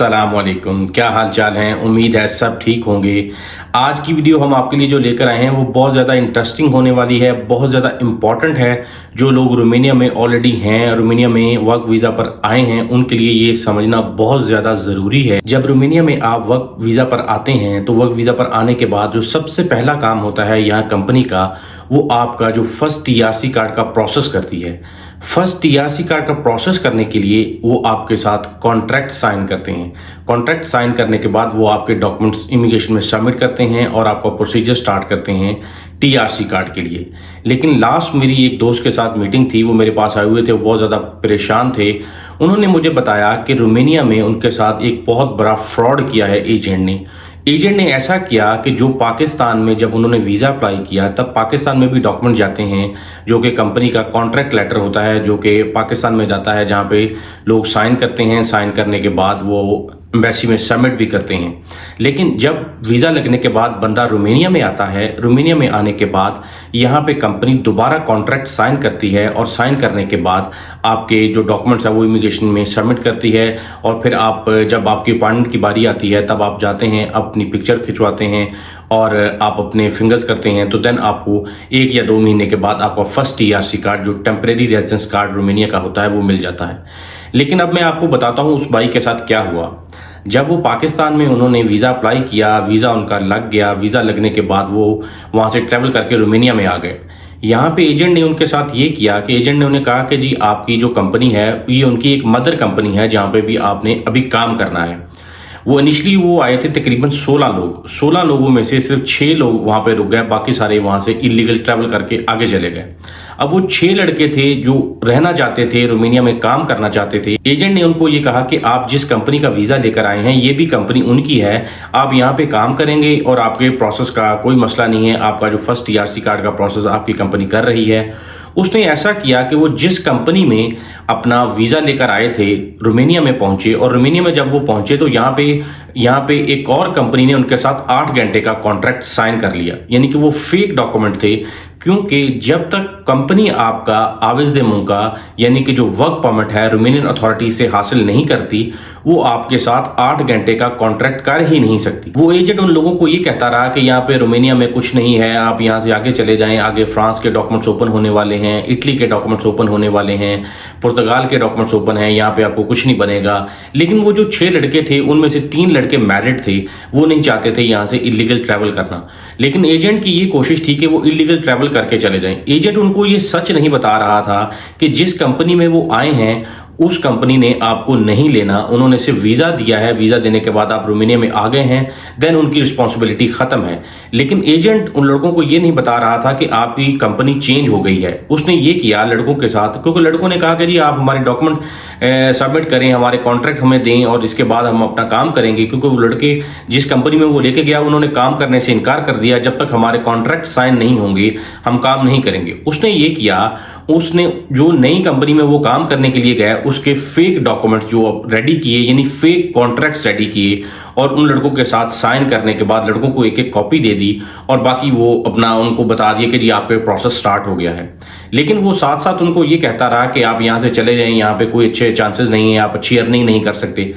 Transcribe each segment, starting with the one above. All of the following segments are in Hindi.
अस्सलामुअलैकुम, क्या हाल चाल हैं। उम्मीद है सब ठीक होंगे। आज की वीडियो हम आपके लिए जो लेकर आए हैं वो बहुत ज़्यादा इंटरेस्टिंग होने वाली है, बहुत ज़्यादा इम्पॉर्टेंट है। जो लोग रोमानिया में ऑलरेडी हैं, रोमानिया में वर्क वीज़ा पर आए हैं, उनके लिए ये समझना बहुत ज़्यादा ज़रूरी है। जब रोमानिया में आप वर्क वीज़ा पर आते हैं तो वर्क वीज़ा पर आने के बाद जो सबसे पहला काम होता है यहाँ कंपनी का, वो आपका जो फर्स्ट टीआरसी कार्ड का प्रोसेस करती है। फर्स्ट टीआरसी कार्ड का प्रोसेस करने के लिए वो आपके साथ कॉन्ट्रैक्ट साइन करते हैं। कॉन्ट्रैक्ट साइन करने के बाद वो आपके डॉक्यूमेंट्स इमिग्रेशन में सबमिट करते हैं और आपका प्रोसीजर स्टार्ट करते हैं टीआरसी कार्ड के लिए। लेकिन लास्ट मेरी एक दोस्त के साथ मीटिंग थी, वो मेरे पास आए हुए थे, वो बहुत ज़्यादा परेशान थे। उन्होंने मुझे बताया कि रोमानिया में उनके साथ एक बहुत बड़ा फ्रॉड किया है एजेंट ने ऐसा किया कि जो पाकिस्तान में जब उन्होंने वीज़ा अप्लाई किया तब पाकिस्तान में भी डॉक्यूमेंट जाते हैं, जो कि कंपनी का कॉन्ट्रैक्ट लेटर होता है, जो कि पाकिस्तान में जाता है, जहां पे लोग साइन करते हैं। साइन करने के बाद वो एम्बेसी में सबमिट भी करते हैं। लेकिन जब वीज़ा लगने के बाद बंदा रोमानिया में आता है, रोमानिया में आने के बाद यहाँ पे कंपनी दोबारा कॉन्ट्रैक्ट साइन करती है और साइन करने के बाद आपके जो डॉक्यूमेंट्स है वो इमिग्रेशन में सबमिट करती है। और फिर आप जब आपकी अपॉइंटमेंट की बारी आती है तब आप जाते हैं, अपनी पिक्चर खिंचवाते हैं और आप अपने फिंगर्स करते हैं, तो देन आपको 1 या 2 महीने के बाद आपका फर्स्ट टीआरसी कार्ड, जो टेम्परेरी रेजिडेंस कार्ड रोमानिया का होता है, वो मिल जाता है। लेकिन अब मैं आपको बताता हूँ उस भाई के साथ क्या हुआ। जब वो पाकिस्तान में उन्होंने वीज़ा अप्लाई किया, वीज़ा उनका लग गया, वीज़ा लगने के बाद वो वहाँ से ट्रैवल करके रोमानिया में आ गए। यहाँ पे एजेंट ने उनके साथ ये किया कि एजेंट ने उन्हें कहा कि जी आपकी जो कंपनी है ये उनकी एक मदर कंपनी है जहाँ पे भी आपने अभी काम करना है। वो इनिशली वो आए थे तकरीबन 16 लोगों में से सिर्फ 6 लोग वहां पे रुक गए, बाकी सारे वहां से इलीगल ट्रैवल करके आगे चले गए। अब वो 6 लड़के थे जो रहना चाहते थे, रोमानिया में काम करना चाहते थे। एजेंट ने उनको ये कहा कि आप जिस कंपनी का वीजा लेकर आए हैं ये भी कंपनी उनकी है, आप यहाँ पे काम करेंगे और आपके प्रोसेस का कोई मसला नहीं है। आपका जो फर्स्ट टीआरसी कार्ड का प्रोसेस आपकी कंपनी कर रही है। उसने ऐसा किया कि वो जिस कंपनी में अपना वीज़ा लेकर आए थे रोमानिया में पहुंचे, और रोमानिया में जब वो पहुंचे तो यहाँ पे एक और कंपनी ने उनके साथ 8 घंटे का कॉन्ट्रैक्ट साइन कर लिया। यानी कि वो फेक डॉक्यूमेंट थे, क्योंकि जब तक कंपनी आपका आविज़ मुंका यानी कि जो वर्क परमिट है रोमानियन अथॉरिटी से हासिल नहीं करती, वो आपके साथ 8 घंटे का कॉन्ट्रैक्ट कर ही नहीं सकती। वो एजेंट उन लोगों को ये कहता रहा कि यहाँ पे रोमानिया में कुछ नहीं है, आप यहाँ से आगे चले जाएं, आगे फ्रांस के डॉक्यूमेंट्स ओपन होने वाले हैं, इटली के डॉक्यूमेंट्स ओपन होने वाले हैं, पुर्तगाल के डॉक्यूमेंट्स ओपन हैं, यहाँ पे आपको कुछ नहीं बनेगा। लेकिन वो जो 6 लड़के थे उनमें से 3 लड़के मैरिड थे, वो नहीं चाहते थे यहाँ से इलीगल ट्रैवल करना। लेकिन एजेंट की ये कोशिश थी कि वो इलीगल ट्रैवल करके चले जाएं। एजेंट उनको ये सच नहीं बता रहा था कि जिस कंपनी में वो आए हैं उस कंपनी ने आपको नहीं लेना, उन्होंने सिर्फ वीज़ा दिया है, वीज़ा देने के बाद आप रोमानिया में आ गए हैं, देन उनकी रिस्पॉन्सिबिलिटी ख़त्म है। लेकिन एजेंट उन लड़कों को ये नहीं बता रहा था कि आपकी कंपनी चेंज हो गई है। उसने ये किया लड़कों के साथ, क्योंकि लड़कों ने कहा कि जी आप हमारे डॉक्यूमेंट सबमिट करें, हमारे कॉन्ट्रैक्ट हमें दें और इसके बाद हम अपना काम करेंगे। क्योंकि वो लड़के जिस कंपनी में वो लेके गया उन्होंने काम करने से इनकार कर दिया, जब तक हमारे कॉन्ट्रैक्ट साइन नहीं होंगे हम काम नहीं करेंगे। उसने ये किया, उसने जो नई कंपनी में वो काम करने के लिए गया उसके फेक डॉक्यूमेंट्स जो रेडी किए, यानी फेक कॉन्ट्रैक्ट्स रेडी किए, और उन लड़कों के साथ साइन करने के बाद लड़कों को एक कॉपी दे दी और बाकी वो अपना उनको बता दिया कि जी आपके प्रोसेस स्टार्ट हो गया है। लेकिन वो साथ साथ उनको ये कहता रहा कि आप यहाँ से चले जाएं, यहाँ पे कोई अच्छे चांसेस नहीं है, आप अच्छी अर्निंग नहीं कर सकते।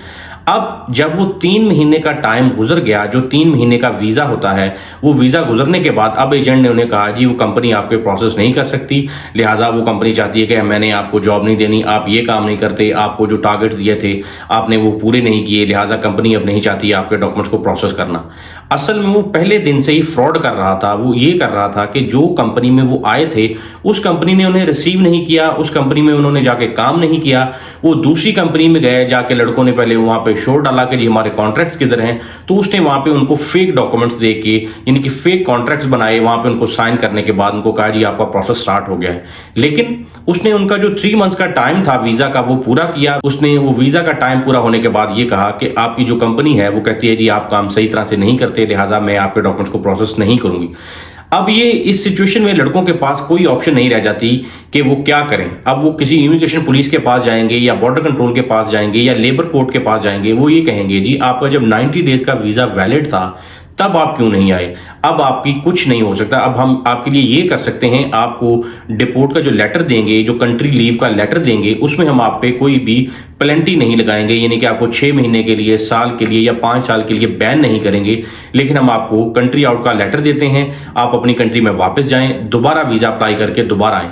अब जब वो 3 महीने का टाइम गुजर गया, जो 3 महीने का वीज़ा होता है, वो वीज़ा गुजरने के बाद अब एजेंट ने उन्हें कहा जी वो कंपनी आपके प्रोसेस नहीं कर सकती, लिहाजा वो कंपनी चाहती है कि मैंने आपको जॉब नहीं देनी, आप ये काम नहीं करते, आपको जो टारगेट्स दिए थे आपने वो पूरे नहीं किए, लिहाजा कंपनी अब नहीं चाहती आपके डॉक्यूमेंट्स को प्रोसेस करना। असल में वो पहले दिन से ही फ्रॉड कर रहा था। वो ये कर रहा था कि जो कंपनी में वो आए थे उस कंपनी ने उन्हें रिसीव नहीं किया, उस कंपनी में उन्होंने जाके काम नहीं किया। वो दूसरी कंपनी में गए, जाके लड़कों ने पहले वहां पे शोर डाला कि जी हमारे कॉन्ट्रैक्ट्स किधर हैं, तो उसने वहां पे उनको फेक डॉक्यूमेंट्स दे के, यानी कि फेक कॉन्ट्रैक्ट्स बनाए, वहां पे उनको साइन करने के बाद उनको कहा जी आपका प्रोसेस स्टार्ट हो गया है। लेकिन उसने उनका जो 3 मंथ्स का टाइम था वीजा का वो पूरा किया। उसने वो वीजा का टाइम पूरा होने के बाद ये कहा कि आपकी जो कंपनी है वो कहती है जी आप काम सही तरह से नहीं करते, लिहाजा मैं आपके डॉक्यूमेंट्स को प्रोसेस नहीं करूंगी। अब ये इस सिचुएशन में लड़कों के पास कोई ऑप्शन नहीं रह जाती कि वो क्या करें। अब वो किसी इमिग्रेशन पुलिस के पास जाएंगे या बॉर्डर कंट्रोल के पास जाएंगे या लेबर कोर्ट के पास जाएंगे। वो ये कहेंगे जी आपका जब 90 डेज का वीजा वैलिड था तब आप क्यों नहीं आए? अब आपकी कुछ नहीं हो सकता। अब हम आपके लिए ये कर सकते हैं, आपको डिपोर्ट का जो लेटर देंगे, जो कंट्री लीव का लेटर देंगे, उसमें हम आप पे कोई भी पेनल्टी नहीं लगाएंगे, यानी कि आपको 6 महीने के लिए, साल के लिए या 5 साल के लिए बैन नहीं करेंगे। लेकिन हम आपको कंट्री आउट का लेटर देते हैं, आप अपनी कंट्री में वापस जाएं, दोबारा वीजा अप्लाई करके दोबारा आएं।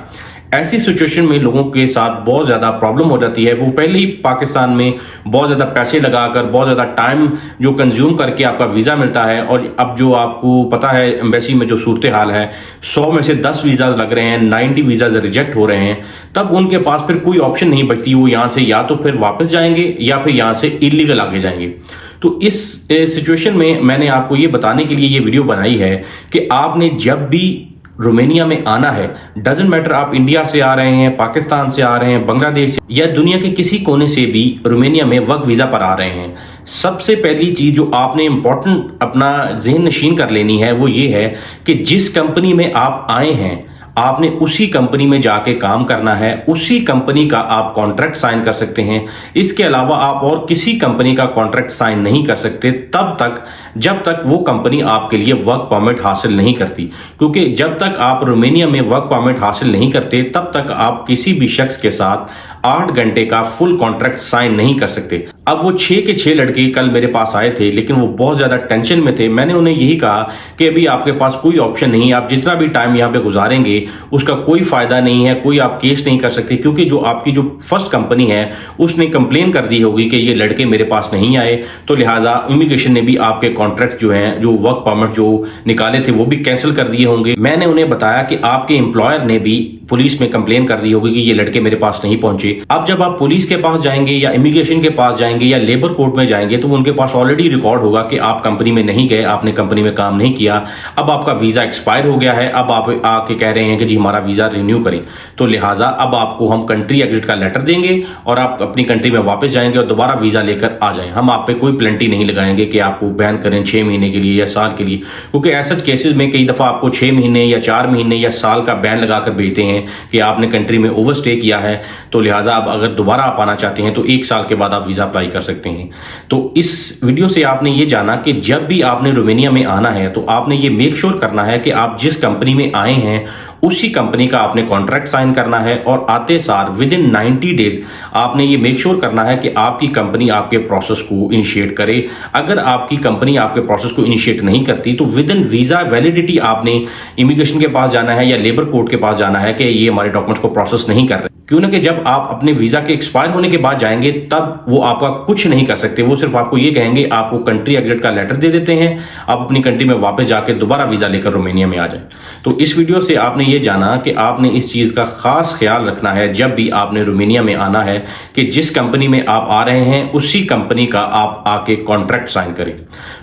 ऐसी सिचुएशन में लोगों के साथ बहुत ज़्यादा प्रॉब्लम हो जाती है। वो पहले ही पाकिस्तान में बहुत ज़्यादा पैसे लगाकर, बहुत ज़्यादा टाइम जो कंज्यूम करके आपका वीज़ा मिलता है, और अब जो आपको पता है एम्बेसी में जो सूरत हाल है, 100 में से 10 वीज़ा लग रहे हैं, 90 वीज़ा रिजेक्ट हो रहे हैं, तब उनके पास फिर कोई ऑप्शन नहीं बचती। वो यहाँ से या तो फिर वापस जाएंगे या फिर यहाँ से इलीगल आगे जाएंगे। तो इस सिचुएशन में मैंने आपको ये बताने के लिए ये वीडियो बनाई है कि आपने जब भी रोमानिया में आना है, डजेंट मैटर आप इंडिया से आ रहे हैं, पाकिस्तान से आ रहे हैं, बांग्लादेश या दुनिया के किसी कोने से भी रोमानिया में वर्क वीजा पर आ रहे हैं, सबसे पहली चीज जो आपने इंपॉर्टेंट अपना ज़हन नशीन कर लेनी है वो ये है कि जिस कंपनी में आप आए हैं, आपने उसी कंपनी में जाके काम करना है, उसी कंपनी का आप कॉन्ट्रैक्ट साइन कर सकते हैं। इसके अलावा आप और किसी कंपनी का कॉन्ट्रैक्ट साइन नहीं कर सकते तब तक जब तक वो कंपनी आपके लिए वर्क परमिट हासिल नहीं करती, क्योंकि जब तक आप रोमानिया में वर्क परमिट हासिल नहीं करते तब तक आप किसी भी शख्स के साथ 8 घंटे का फुल कॉन्ट्रैक्ट साइन नहीं कर सकते। अब वो 6 के 6 लड़के कल मेरे पास आए थे, लेकिन वो बहुत ज्यादा टेंशन में थे। मैंने उन्हें यही कहा कि अभी आपके पास कोई ऑप्शन नहीं है, आप जितना भी टाइम यहाँ पे गुजारेंगे उसका कोई फायदा नहीं है, कोई आप केस नहीं कर सकते, क्योंकि जो आपकी जो फर्स्ट कंपनी है उसने कंप्लेन कर दी होगी कि ये लड़के मेरे पास नहीं आए, तो लिहाजा इमिग्रेशन ने भी आपके कॉन्ट्रैक्ट जो हैं, जो वर्क परमिट जो निकाले थे वो भी कैंसिल कर दिए होंगे। मैंने उन्हें बताया कि आपके एम्प्लॉयर ने भी पुलिस में कंप्लेन कर दी होगी कि ये लड़के मेरे पास नहीं पहुंचे। अब जब आप पुलिस के पास जाएंगे या इमिग्रेशन के पास जाएंगे या लेबर कोर्ट में जाएंगे तो उनके पास ऑलरेडी रिकॉर्ड होगा कि आप कंपनी में नहीं गए, आपने कंपनी में काम नहीं किया, अब आपका वीजा एक्सपायर हो गया है, अब आप आके कह रहे हैं कि जी हमारा वीजा रिन्यू करें। तो लिहाजा अब आपको हम कंट्री एग्जिट का लेटर देंगे और आप अपनी कंट्री में वापस जाएंगे और दोबारा वीजा लेकर आ जाएं। हम आप पे कोई पेनल्टी नहीं लगाएंगे कि आपको बैन करें 6 महीने के लिए या साल के लिए, क्योंकि ऐसे केसेस में कई दफा आपको 6 महीने या 4 महीने या साल का बैन लगाकर भेजते हैं कि आपने कंट्री में ओवरस्टे किया है। तो लिहाजा अब अगर दोबारा आप आना चाहते हैं तो 1 साल के बाद आप वीजा अप्लाई कर सकते हैं। तो इस वीडियो से आपने ये जाना कि जब भी आपने रोमानिया में आना है तो आपने ये मेक श्योर करना है कि आप जिस कंपनी में आए हैं उसी कंपनी का आपने कॉन्ट्रैक्ट साइन करना है, और आते सार विद इन 90 डेज आपने ये मेक श्योर करना है कि आपकी कंपनी आपके प्रोसेस को इनिशिएट करे। अगर आपकी कंपनी आपके प्रोसेस को इनिशिएट नहीं करती तो विद इन वीजा वैलिडिटी आपने इमिग्रेशन के पास जाना है या लेबर कोर्ट के पास जाना है कि ये हमारे डॉक्यूमेंट्स को प्रोसेस नहीं कर रहे। क्यों ना कि जब आप अपने वीजा के एक्सपायर होने के बाद जाएंगे तब वो आपका कुछ नहीं कर सकते, वो सिर्फ आपको ये कहेंगे आपको कंट्री एग्जिट का लेटर दे देते हैं, आप अपनी कंट्री में वापस जाके दोबारा वीजा लेकर रोमानिया में आ जाए। तो इस वीडियो से आपने ये जाना कि आपने इस चीज का खास ख्याल रखना है जब भी आपने रोमानिया में आना है कि जिस कंपनी में आप आ रहे हैं उसी कंपनी का आप आके कॉन्ट्रैक्ट साइन करें।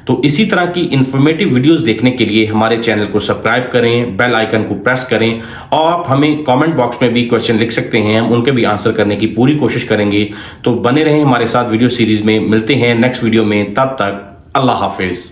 तो इसी तरह की इंफॉर्मेटिव वीडियोस देखने के लिए हमारे चैनल को सब्सक्राइब करें, बेल आइकन को प्रेस करें, और आप हमें कमेंट बॉक्स में भी क्वेश्चन लिख सकते हैं, हम उनके भी आंसर करने की पूरी कोशिश करेंगे। तो बने रहें हमारे साथ वीडियो सीरीज में। मिलते हैं नेक्स्ट वीडियो में, तब तक अल्लाह हाफिज।